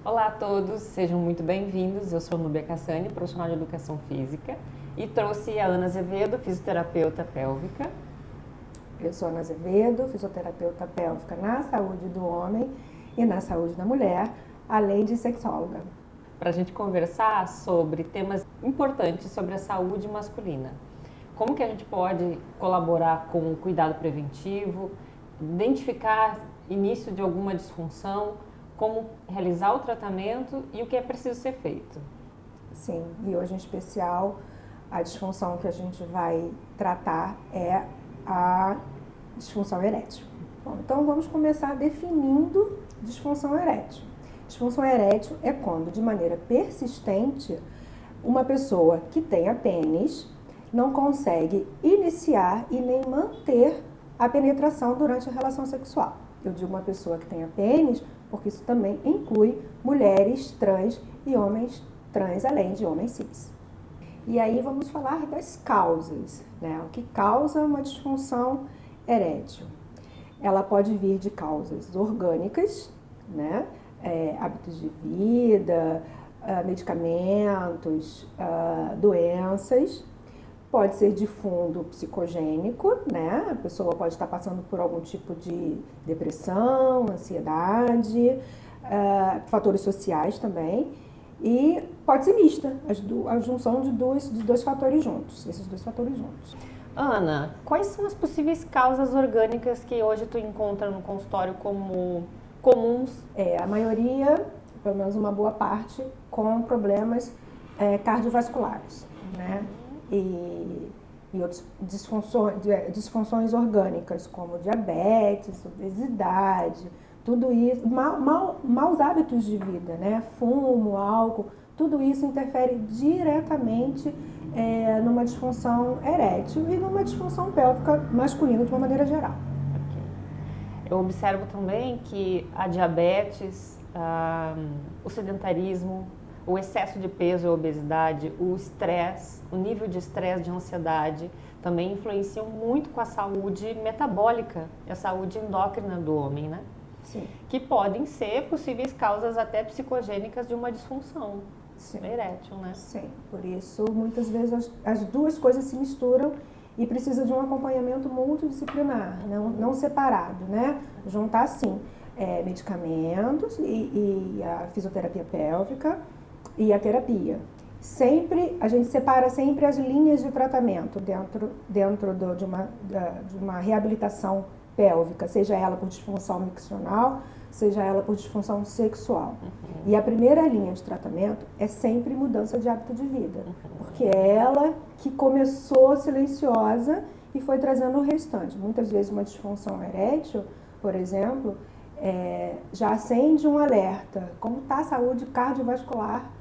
Olá a todos, sejam muito bem-vindos. Eu sou Núbia Cassani, profissional de Educação Física, e trouxe a Ana Azevedo, fisioterapeuta pélvica. Eu sou Ana Azevedo, fisioterapeuta pélvica na saúde do homem e na saúde da mulher, além de sexóloga. Para a gente conversar sobre temas importantes sobre a saúde masculina. Como que a gente pode colaborar com o cuidado preventivo, identificar início de alguma disfunção, como realizar o tratamento e o que é preciso ser feito. Sim, e hoje em especial a disfunção que a gente vai tratar é a disfunção erétil. Bom, então vamos começar definindo disfunção erétil. Disfunção erétil é quando, de maneira persistente, uma pessoa que tenha pênis não consegue iniciar e nem manter a penetração durante a relação sexual. Eu digo uma pessoa que tenha pênis porque isso também inclui mulheres trans e homens trans, além de homens cis. E aí vamos falar das causas, né? O que causa uma disfunção erétil? Ela pode vir de causas orgânicas, né? Hábitos de vida, medicamentos, doenças. Pode ser de fundo psicogênico, né? A pessoa pode estar passando por algum tipo de depressão, ansiedade, fatores sociais também. E pode ser mista, a junção de dois fatores juntos, esses dois fatores juntos. Ana, quais são as possíveis causas orgânicas que hoje tu encontra no consultório como comuns? A maioria, pelo menos uma boa parte, com problemas cardiovasculares, né? E outras disfunções orgânicas, como diabetes, obesidade, tudo isso, maus hábitos de vida, né? Fumo, álcool, tudo isso interfere diretamente numa disfunção erétil e numa disfunção pélvica masculina de uma maneira geral. Okay. Eu observo também que a diabetes, o sedentarismo, o excesso de peso, a obesidade, o estresse, o nível de estresse, de ansiedade, também influenciam muito com a saúde metabólica, a saúde endócrina do homem, né? Sim. Que podem ser possíveis causas até psicogênicas de uma disfunção erétil, né? Sim, por isso muitas vezes as duas coisas se misturam e precisa de um acompanhamento multidisciplinar, não separado, né? Juntar sim medicamentos e a fisioterapia pélvica e a terapia. A gente separa sempre as linhas de tratamento dentro de uma reabilitação pélvica, seja ela por disfunção miccional, seja ela por disfunção sexual. E a primeira linha de tratamento é sempre mudança de hábito de vida, porque é ela que começou silenciosa e foi trazendo o restante. Muitas vezes uma disfunção erétil, por exemplo, já acende um alerta, como está a saúde cardiovascular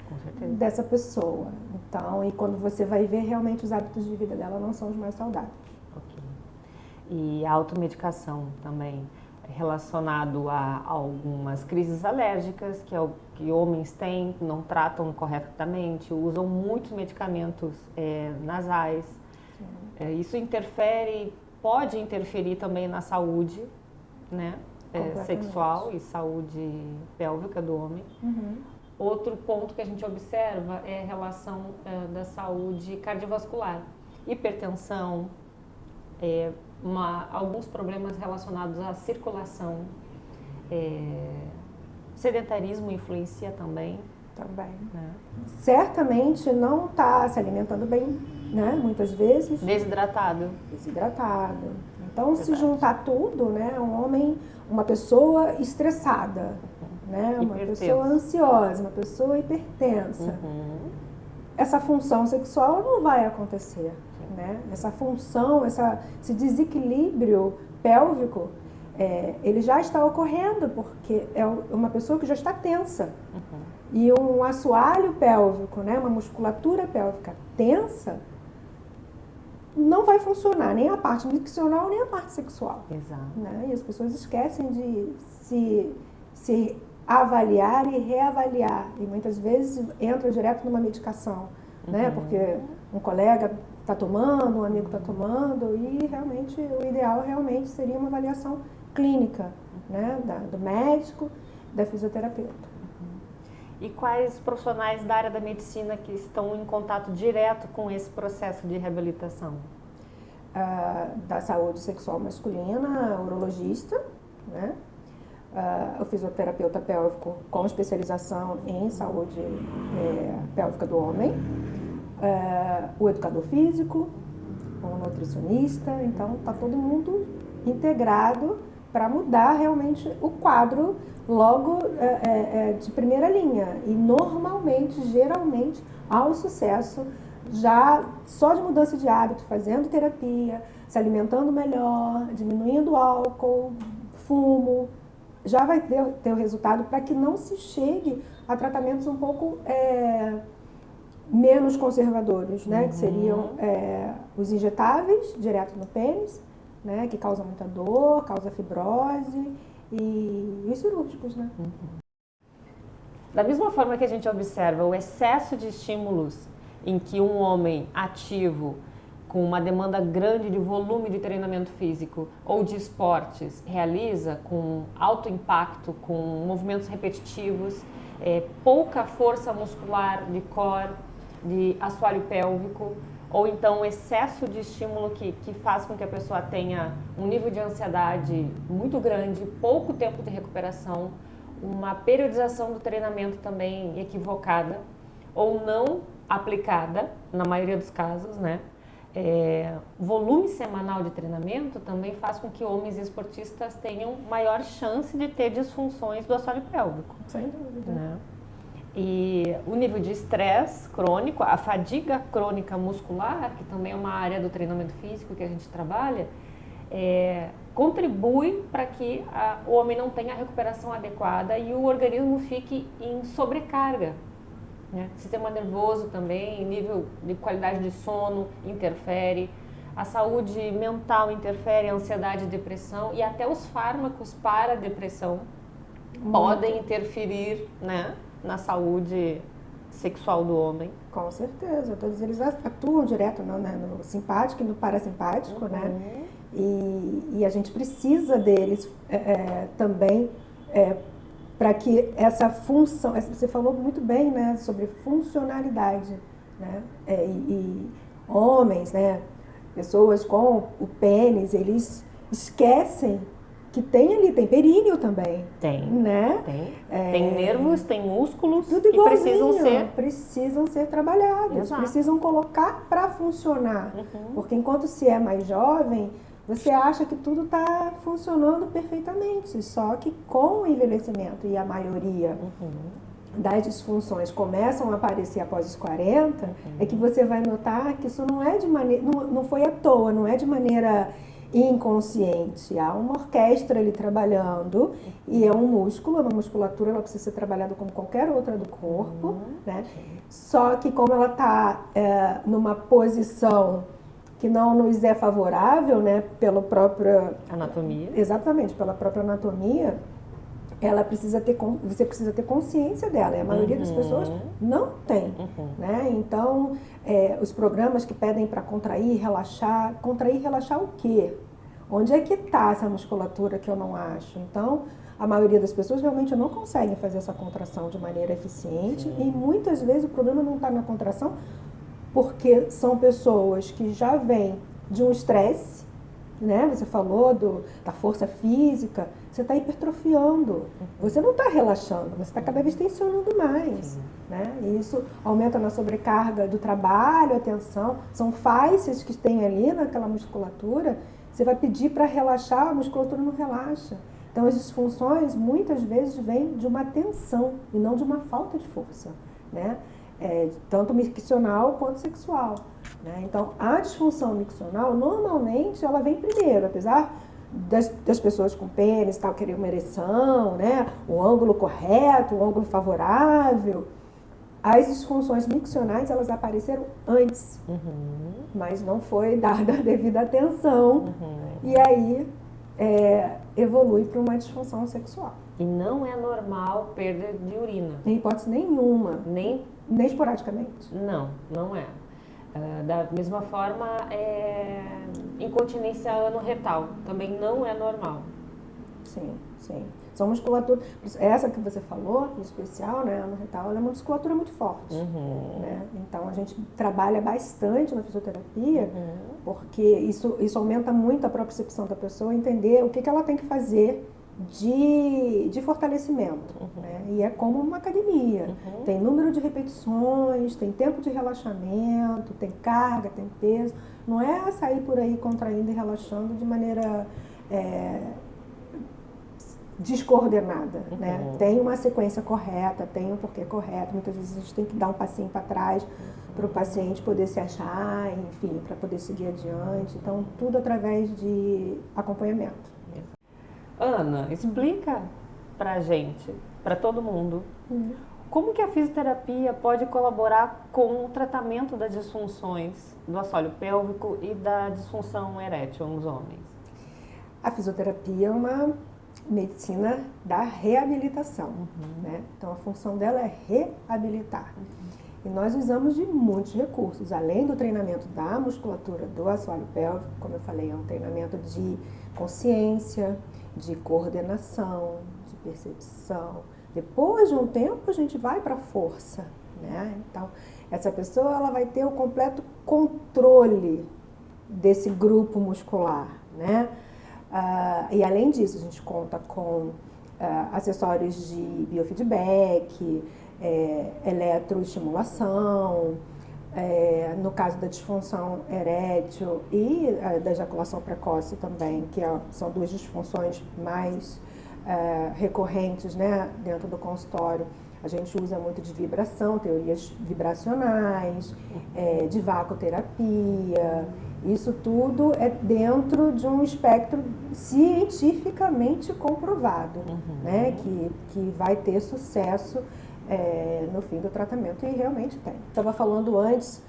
dessa pessoa. Então, e quando você vai ver, realmente os hábitos de vida dela não são os mais saudáveis. Okay. E a automedicação também, relacionado a algumas crises alérgicas que homens têm, não tratam corretamente, usam muitos medicamentos nasais. Isso pode interferir também na saúde, né? Sexual e saúde pélvica do homem. Outro ponto que a gente observa é a relação da saúde cardiovascular, hipertensão, alguns problemas relacionados à circulação, sedentarismo influencia também. Né? Certamente não está se alimentando bem, né? Muitas vezes. Desidratado. Então, se juntar tudo, né? Uma pessoa estressada, né? Uma pessoa ansiosa, uma pessoa hipertensa. Essa função sexual não vai acontecer, né? Essa função, esse desequilíbrio pélvico, ele já está ocorrendo, porque é uma pessoa que já está tensa. E um assoalho pélvico, né? Uma musculatura pélvica tensa, não vai funcionar nem a parte miccional, nem a parte sexual. Exato. Né? E as pessoas esquecem de se avaliar e reavaliar. E muitas vezes entra direto numa medicação, né? Porque um colega está tomando, um amigo está tomando, e realmente o ideal realmente seria uma avaliação clínica, né? Do médico, da fisioterapeuta. E quais profissionais da área da medicina que estão em contato direto com esse processo de reabilitação? Da saúde sexual masculina, urologista, né? O fisioterapeuta pélvico com especialização em saúde pélvica do homem, o educador físico, o nutricionista. Então, está todo mundo integrado para mudar realmente o quadro logo de primeira linha. E normalmente, geralmente, há o sucesso já só de mudança de hábito, fazendo terapia, se alimentando melhor, diminuindo o álcool, fumo, já vai ter o resultado para que não se chegue a tratamentos um pouco menos conservadores, né? Que seriam os injetáveis direto no pênis, né? Que causam muita dor, causa fibrose, e os cirúrgicos, né? Da mesma forma que a gente observa o excesso de estímulos em que um homem ativo, com uma demanda grande de volume de treinamento físico ou de esportes, realiza com alto impacto, com movimentos repetitivos, pouca força muscular de core, de assoalho pélvico, ou então excesso de estímulo que faz com que a pessoa tenha um nível de ansiedade muito grande, pouco tempo de recuperação, uma periodização do treinamento também equivocada ou não aplicada, na maioria dos casos, né? Volume semanal de treinamento também faz com que homens esportistas tenham maior chance de ter disfunções do assoalho pélvico. Sem dúvida. Né? E o nível de estresse crônico, a fadiga crônica muscular, que também é uma área do treinamento físico que a gente trabalha, contribui para que o homem não tenha a recuperação adequada e o organismo fique em sobrecarga. Né? Sistema nervoso também, nível de qualidade de sono interfere, a saúde mental interfere, a ansiedade e depressão, e até os fármacos para a depressão podem interferir, né, na sexual do homem. Com certeza, todos eles atuam direto no simpático e no parasimpático, né? E a gente precisa deles também para que essa função, você falou muito bem, né, sobre funcionalidade, né? E homens, né, pessoas com o pênis, eles esquecem que tem períneo também. Tem, né? Tem nervos, tem músculos tudo que precisam ser trabalhados, Exato. Precisam colocar para funcionar. Porque enquanto se é mais jovem, você acha que tudo está funcionando perfeitamente, só que com o envelhecimento e a maioria das disfunções começam a aparecer após os 40, é que você vai notar que isso não foi à toa, não é de maneira inconsciente. Há uma orquestra ali trabalhando e é um músculo, uma musculatura, ela precisa ser trabalhada como qualquer outra do corpo, né? Só que como ela está numa posição que não nos é favorável, né, pela própria anatomia. Exatamente, pela própria anatomia, você precisa ter consciência dela, e a maioria das pessoas não tem, né? Então, os programas que pedem para contrair, relaxar o quê? Onde é que está essa musculatura que eu não acho? Então, a maioria das pessoas realmente não conseguem fazer essa contração de maneira eficiente. E muitas vezes o problema não está na contração, porque são pessoas que já vêm de um estresse, né? Você falou da força física, você está hipertrofiando, você não está relaxando, você está cada vez tensionando mais, né? E isso aumenta na sobrecarga do trabalho, a tensão, são fáscias que tem ali naquela musculatura, você vai pedir para relaxar, a musculatura não relaxa. Então as disfunções muitas vezes vêm de uma tensão e não de uma falta de força, né? Tanto miccional quanto sexual, né? Então, a disfunção miccional, normalmente, ela vem primeiro, apesar das pessoas com pênis querer uma ereção, né? O ângulo correto, o ângulo favorável. As disfunções miccionais, elas apareceram antes, mas não foi dada a devida atenção, e aí evolui para uma disfunção sexual. E não é normal perda de urina. Em hipótese nenhuma. Nem esporadicamente. Não é. Da mesma forma, incontinência anorretal também não é normal. Sim. São musculatura, essa que você falou, em especial, né, a retal, ela é uma musculatura muito forte. Né? Então a gente trabalha bastante na fisioterapia, porque isso aumenta muito a propriocepção da pessoa, entender o que ela tem que fazer de fortalecimento. Né? E é como uma academia. Tem número de repetições, tem tempo de relaxamento, tem carga, tem peso. Não é sair por aí contraindo e relaxando de maneira descoordenada, né? Tem uma sequência correta, tem um porquê correto. Muitas vezes a gente tem que dar um passinho para trás para o paciente poder se achar, enfim, para poder seguir adiante. Então, tudo através de acompanhamento. Ana, explica pra gente, pra todo mundo, como que a fisioterapia pode colaborar com o tratamento das disfunções do assoalho pélvico e da disfunção erétil nos homens? A fisioterapia é uma medicina da reabilitação, né? Então a função dela é reabilitar. E nós usamos de muitos recursos, além do treinamento da musculatura do assoalho pélvico, como eu falei, é um treinamento de consciência, de coordenação, de percepção. Depois de um tempo a gente vai para a força, né? Então essa pessoa ela vai ter o completo controle desse grupo muscular, né? E além disso, a gente conta com acessórios de biofeedback, eletroestimulação, no caso da disfunção erétil e da ejaculação precoce também, que são duas disfunções mais recorrentes, né, dentro do consultório. A gente usa muito de vibração, teorias vibracionais, de vacoterapia. Isso tudo é dentro de um espectro cientificamente comprovado, né? Que vai ter sucesso no fim do tratamento, e realmente tem. Estava falando antes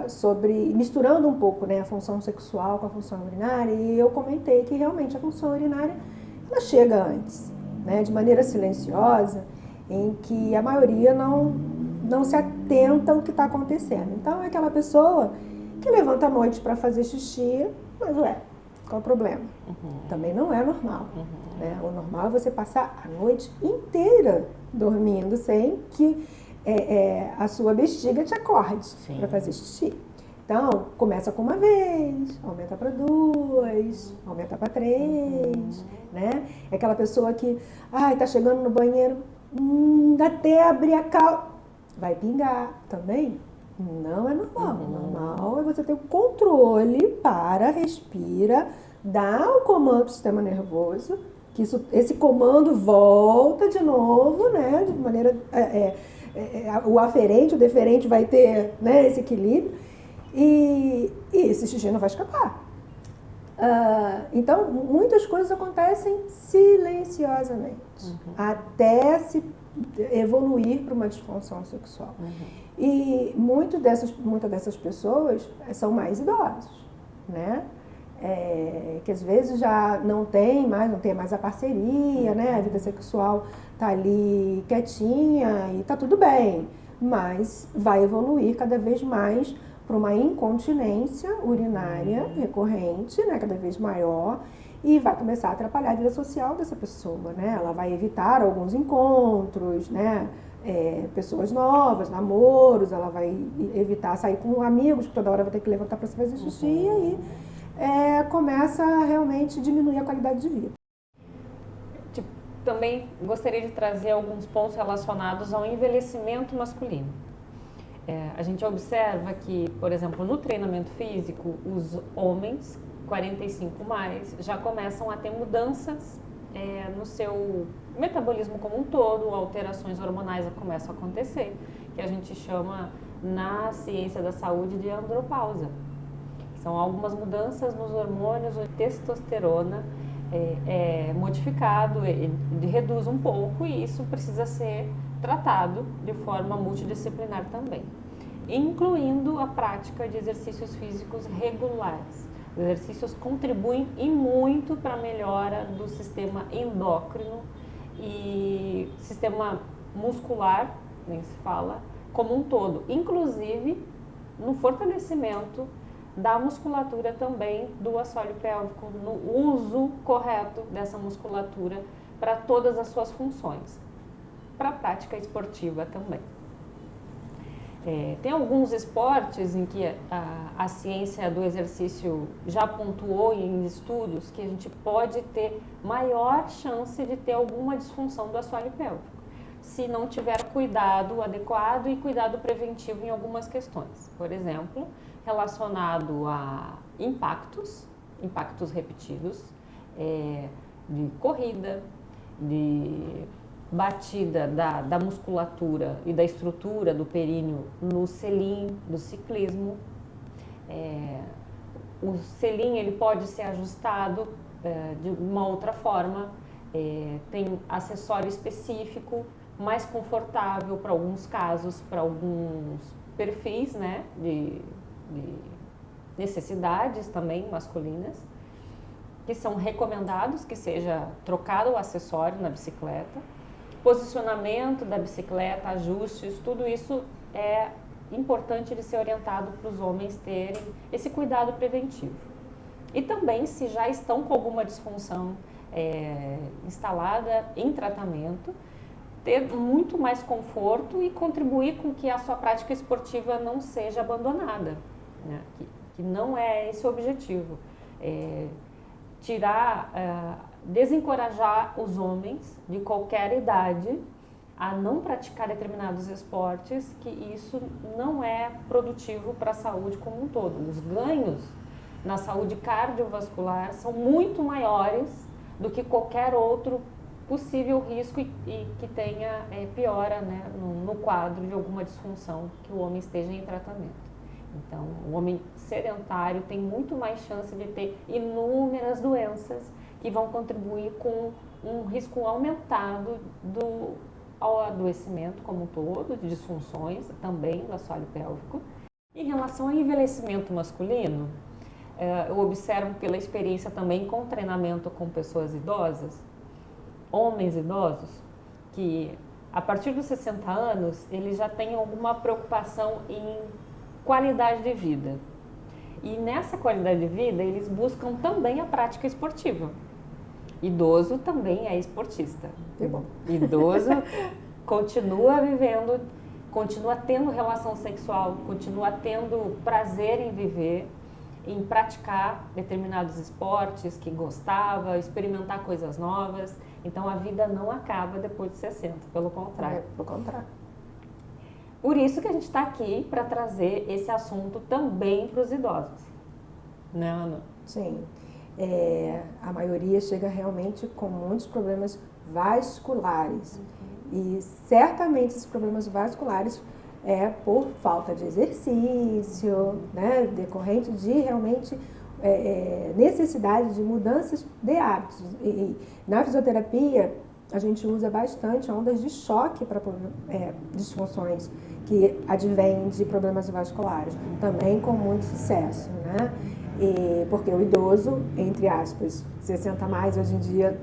sobre, misturando um pouco, né, a função sexual com a função urinária, e eu comentei que realmente a função urinária ela chega antes, né, de maneira silenciosa, em que a maioria não se atenta ao que está acontecendo. Então é aquela pessoa que levanta à noite para fazer xixi, mas qual o problema? Também não é normal. Né? O normal é você passar a noite inteira dormindo sem que a sua bexiga te acorde para fazer xixi. Então, começa com uma vez, aumenta para duas, aumenta para três, né? É aquela pessoa que, tá chegando no banheiro, até abrir a calça, vai pingar também. Não é normal. Normal é você ter o controle para, respira, dá o comando para o sistema nervoso, que esse comando volta de novo, né? De maneira. O aferente, o deferente vai ter, né, esse equilíbrio, e esse xixi não vai escapar. Então, muitas coisas acontecem silenciosamente, até se evoluir para uma disfunção sexual. E muitas dessas pessoas são mais idosos, né? Que às vezes já não tem mais a parceria, né? A vida sexual tá ali quietinha e tá tudo bem, mas vai evoluir cada vez mais para uma incontinência urinária recorrente, né? Cada vez maior, e vai começar a atrapalhar a vida social dessa pessoa, né? Ela vai evitar alguns encontros, né? Pessoas novas, namoros, ela vai evitar sair com amigos, que toda hora vai ter que levantar para se fazer xixi, e começa a realmente diminuir a qualidade de vida. Também gostaria de trazer alguns pontos relacionados ao envelhecimento masculino. A gente observa que, por exemplo, no treinamento físico, os homens 45 mais já começam a ter mudanças no seu metabolismo como um todo, alterações hormonais começam a acontecer, que a gente chama na ciência da saúde de andropausa. São algumas mudanças nos hormônios, a testosterona é modificado, ele reduz um pouco, e isso precisa ser tratado de forma multidisciplinar também, incluindo a prática de exercícios físicos regulares. Os exercícios contribuem e muito para a melhora do sistema endócrino e sistema muscular, nem se fala, como um todo, inclusive no fortalecimento da musculatura também do assoalho pélvico, no uso correto dessa musculatura para todas as suas funções, para a prática esportiva também. Tem alguns esportes em que a ciência do exercício já pontuou em estudos que a gente pode ter maior chance de ter alguma disfunção do assoalho pélvico, se não tiver cuidado adequado e cuidado preventivo em algumas questões. Por exemplo, relacionado a impactos repetidos, de corrida, de batida da musculatura e da estrutura do períneo no selim do ciclismo. O selim ele pode ser ajustado de uma outra forma, tem acessório específico, mais confortável para alguns casos, para alguns perfis, né, de necessidades também masculinas, que são recomendados que seja trocado o acessório na bicicleta. Posicionamento da bicicleta, ajustes, tudo isso é importante de ser orientado para os homens terem esse cuidado preventivo. E também, se já estão com alguma disfunção instalada em tratamento, ter muito mais conforto e contribuir com que a sua prática esportiva não seja abandonada, né? Que não é esse o objetivo. Desencorajar os homens de qualquer idade a não praticar determinados esportes, que isso não é produtivo para a saúde como um todo. Os ganhos na saúde cardiovascular são muito maiores do que qualquer outro possível risco e que tenha piora, né, no quadro de alguma disfunção que o homem esteja em tratamento. Então, o homem sedentário tem muito mais chance de ter inúmeras doenças que vão contribuir com um risco aumentado ao adoecimento como um todo, de disfunções também do assoalho pélvico. Em relação ao envelhecimento masculino, eu observo pela experiência também com treinamento com pessoas idosas, homens idosos, que a partir dos 60 anos, eles já têm alguma preocupação em qualidade de vida. E nessa qualidade de vida, eles buscam também a prática esportiva. Idoso também é esportista. Que bom. Idoso continua vivendo, continua tendo relação sexual, continua tendo prazer em viver, em praticar determinados esportes que gostava, experimentar coisas novas. Então a vida não acaba depois de 60, pelo contrário. Pelo contrário. Por isso que a gente está aqui para trazer esse assunto também para os idosos. Né, Ana? Sim. A maioria chega realmente com muitos problemas vasculares. E certamente esses problemas vasculares é por falta de exercício, né, decorrente de realmente necessidade de mudanças de hábitos. E na fisioterapia, a gente usa bastante ondas de choque para disfunções que advêm de problemas vasculares, também com muito sucesso, né? Porque o idoso, entre aspas, 60 mais, hoje em dia,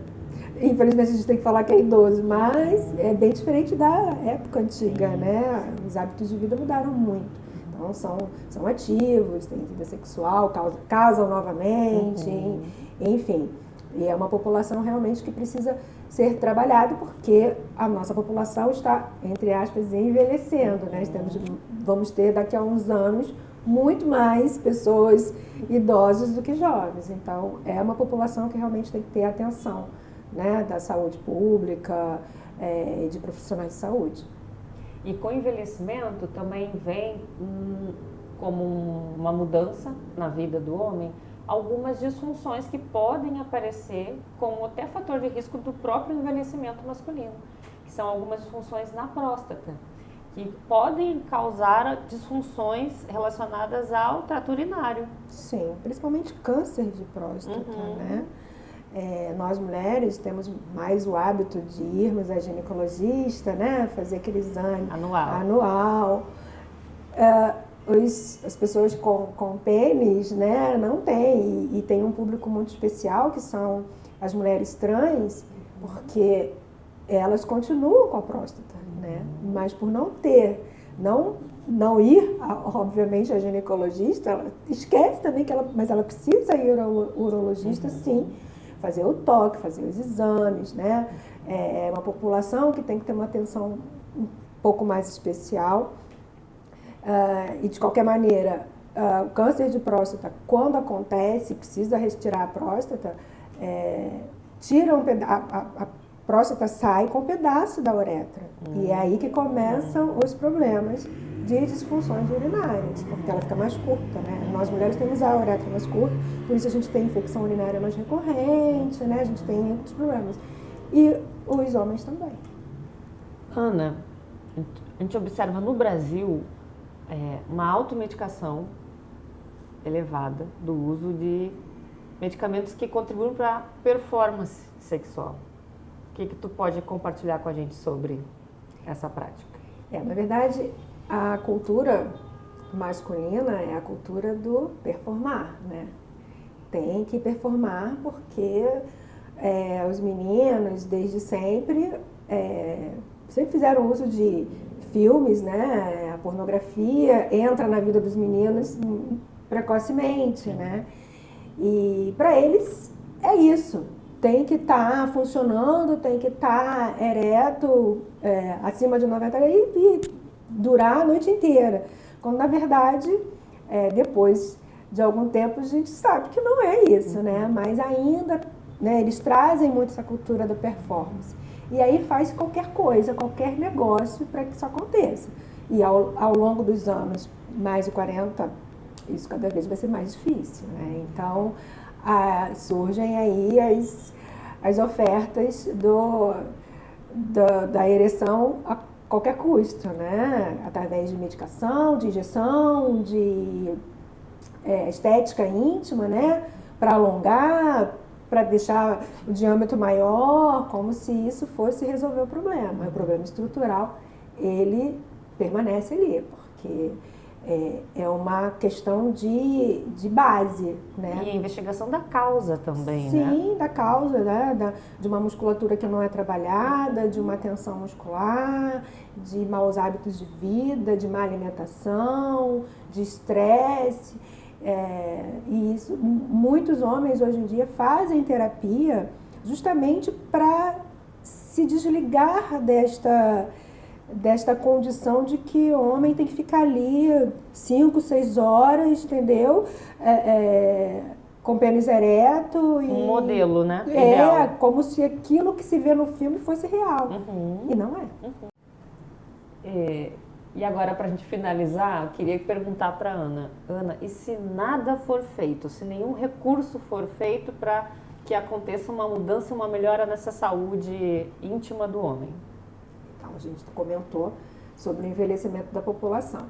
infelizmente a gente tem que falar que é idoso, mas é bem diferente da época antiga, né? Os hábitos de vida mudaram muito. Então são ativos, têm vida sexual, casam novamente, enfim. E é uma população realmente que precisa ser trabalhada, porque a nossa população está, entre aspas, envelhecendo, né? Vamos ter daqui a uns anos muito mais pessoas idosas do que jovens. Então, é uma população que realmente tem que ter atenção, né, da saúde pública e de profissionais de saúde. E com o envelhecimento também vem, como uma mudança na vida do homem, algumas disfunções que podem aparecer como até fator de risco do próprio envelhecimento masculino, que são algumas disfunções na próstata, que podem causar disfunções relacionadas ao trato urinário. Sim, principalmente câncer de próstata, né? Nós mulheres temos mais o hábito de irmos a ginecologista, né? Fazer aquele exame anual. As pessoas com pênis, né, não têm, e tem um público muito especial, que são as mulheres trans, porque elas continuam com a próstata, né? Mas por não não ir, obviamente, a ginecologista, ela esquece também mas ela precisa ir ao urologista, sim, fazer o toque, fazer os exames, né? É uma população que tem que ter uma atenção um pouco mais especial. E de qualquer maneira, o câncer de próstata, quando acontece, precisa retirar a próstata, a próstata sai com um pedaço da uretra. E é aí que começam os problemas de disfunções urinárias, porque ela fica mais curta, né? Nós mulheres temos a uretra mais curta, por isso a gente tem infecção urinária mais recorrente, né? A gente tem outros problemas. E os homens também. Ana, a gente observa no Brasil uma automedicação elevada do uso de medicamentos que contribuem para a performance sexual. O que tu pode compartilhar com a gente sobre essa prática? Na verdade, a cultura masculina é a cultura do performar, né? Tem que performar porque os meninos, desde sempre fizeram uso de filmes, né? A pornografia entra na vida dos meninos precocemente, né? E para eles é isso. Tem que estar funcionando, tem que estar ereto, acima de 90 e durar a noite inteira. Quando, na verdade, depois de algum tempo, a gente sabe que não é isso, né? Mas ainda, né, eles trazem muito essa cultura da performance. E aí faz qualquer coisa, qualquer negócio para que isso aconteça. E ao longo dos anos, mais de 40, isso cada vez vai ser mais difícil, né? Então, surgem aí as ofertas da ereção a qualquer custo, né? Através de medicação, de injeção, de estética íntima, né? Para alongar, para deixar o diâmetro maior, como se isso fosse resolver o problema. O problema estrutural, ele permanece ali, porque é uma questão de base, né? E a investigação da causa também, Sim, né? Sim, da causa, né? De uma musculatura que não é trabalhada, de uma tensão muscular, de maus hábitos de vida, de má alimentação, de estresse. E isso, muitos homens hoje em dia fazem terapia justamente para se desligar desta condição de que o homem tem que ficar ali 5, 6 horas, entendeu? Com pênis ereto. Um modelo, né? Ideal. Como se aquilo que se vê no filme fosse real. E não é. E agora, para a gente finalizar, eu queria perguntar para Ana. Ana, e se nada for feito, se nenhum recurso for feito para que aconteça uma mudança, uma melhora nessa saúde íntima do homem? Então, a gente comentou sobre o envelhecimento da população.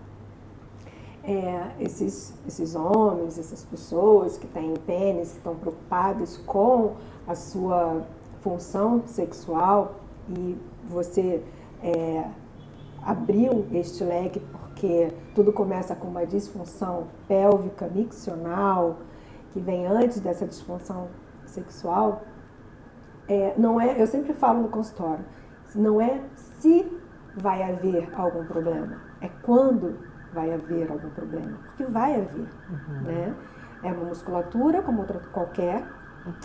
Esses homens, essas pessoas que têm pênis, que estão preocupados com a sua função sexual, e você abriu este leque porque tudo começa com uma disfunção pélvica miccional, que vem antes dessa disfunção sexual. Não é, eu sempre falo no consultório, não é se vai haver algum problema, é quando vai haver algum problema, porque vai haver, né? É uma musculatura como outra qualquer,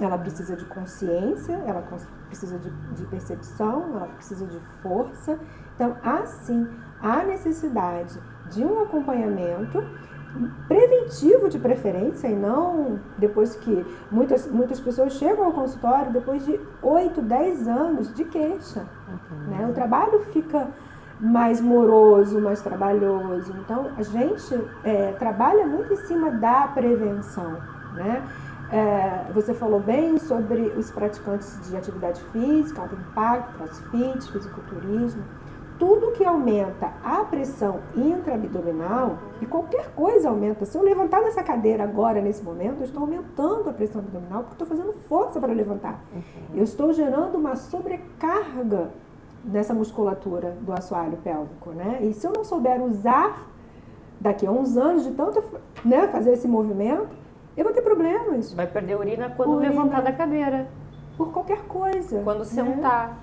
ela precisa de consciência, ela precisa de percepção, ela precisa de força. Então, há necessidade de um acompanhamento preventivo de preferência, e não depois que muitas pessoas chegam ao consultório depois de 8, 10 anos de queixa. Né? O trabalho fica mais moroso, mais trabalhoso. Então, a gente trabalha muito em cima da prevenção, né? Você falou bem sobre os praticantes de atividade física, alto impacto, crossfit, fisiculturismo. Tudo que aumenta a pressão intraabdominal, e qualquer coisa aumenta. Se eu levantar dessa cadeira agora, nesse momento, eu estou aumentando a pressão abdominal porque estou fazendo força para levantar. Eu estou gerando uma sobrecarga nessa musculatura do assoalho pélvico, né? E se eu não souber usar daqui a uns anos de tanto, né, fazer esse movimento, eu vou ter problemas. Vai perder urina quando levantar da cadeira. Por qualquer coisa. Quando sentar.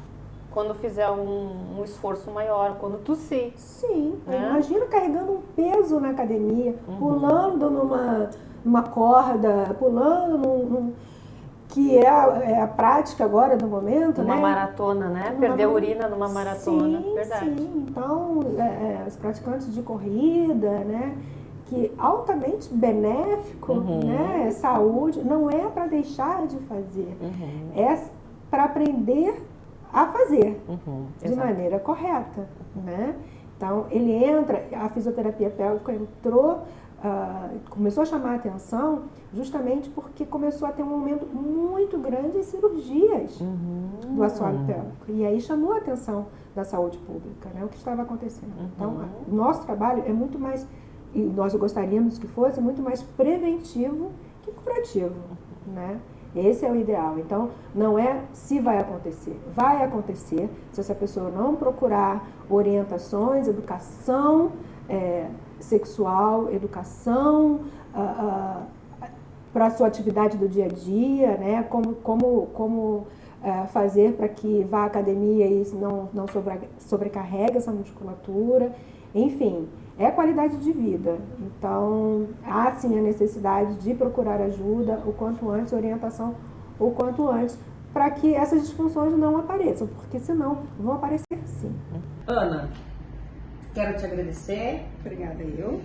Quando fizer um esforço maior, quando tossir. Sim, imagina carregando um peso na academia, pulando numa corda, pulando que é a prática agora do momento, Uma né? maratona, né? Perder urina numa maratona, Sim, verdade. sim. Então, os praticantes de corrida, né? Que altamente benéfico, né? Saúde, não é para deixar de fazer, é para aprender a fazer de maneira correta, né? Então, ele entra, a fisioterapia pélvica entrou, começou a chamar a atenção justamente porque começou a ter um aumento muito grande em cirurgias do assoalho pélvico. E aí chamou a atenção da saúde pública, né? O que estava acontecendo. Então, o nosso trabalho é muito mais, e nós gostaríamos que fosse muito mais preventivo que curativo, né? Esse é o ideal. Então, não é se vai acontecer. Vai acontecer se essa pessoa não procurar orientações, educação sexual, educação para a sua atividade do dia a dia, né? Como fazer para que vá à academia e não sobrecarregue essa musculatura. Enfim, é qualidade de vida. Então, há sim a necessidade de procurar ajuda o quanto antes, orientação o quanto antes, para que essas disfunções não apareçam, porque senão vão aparecer sim. Ana, quero te agradecer. Obrigada, eu.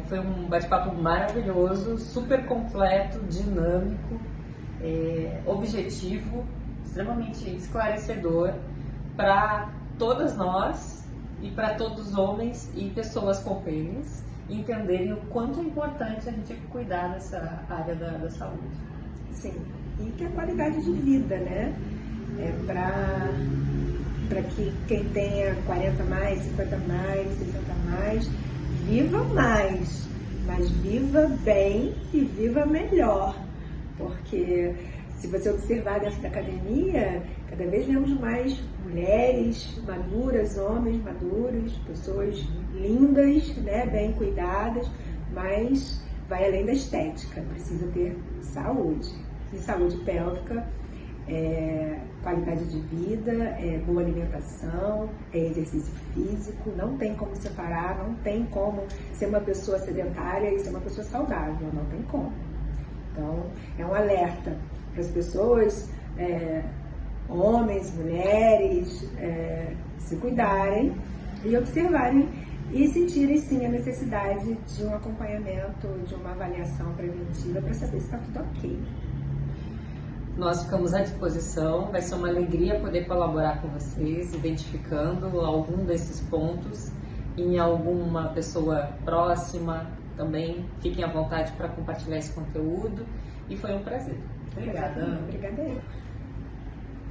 Foi um bate-papo maravilhoso, super completo, dinâmico, objetivo, extremamente esclarecedor para todas nós e para todos os homens e pessoas com pênis entenderem o quanto é importante a gente cuidar dessa área da saúde. Sim, e que a qualidade de vida, né? Para que quem tenha 40 mais, 50 mais, 60 mais, viva mais, mas viva bem e viva melhor. Porque se você observar dentro da academia, cada vez vemos mais mulheres maduras, homens maduros, pessoas lindas, né, bem cuidadas, mas vai além da estética, precisa ter saúde. E saúde pélvica qualidade de vida, boa alimentação, exercício físico, não tem como separar, não tem como ser uma pessoa sedentária e ser uma pessoa saudável, não tem como. Então, é um alerta para as pessoas, homens, mulheres, se cuidarem e observarem e sentirem sim a necessidade de um acompanhamento, de uma avaliação preventiva para saber se está tudo ok. Nós ficamos à disposição, vai ser uma alegria poder colaborar com vocês, identificando algum desses pontos em alguma pessoa próxima. Também fiquem à vontade para compartilhar esse conteúdo e foi um prazer. Obrigada, Ana. Obrigada, eu.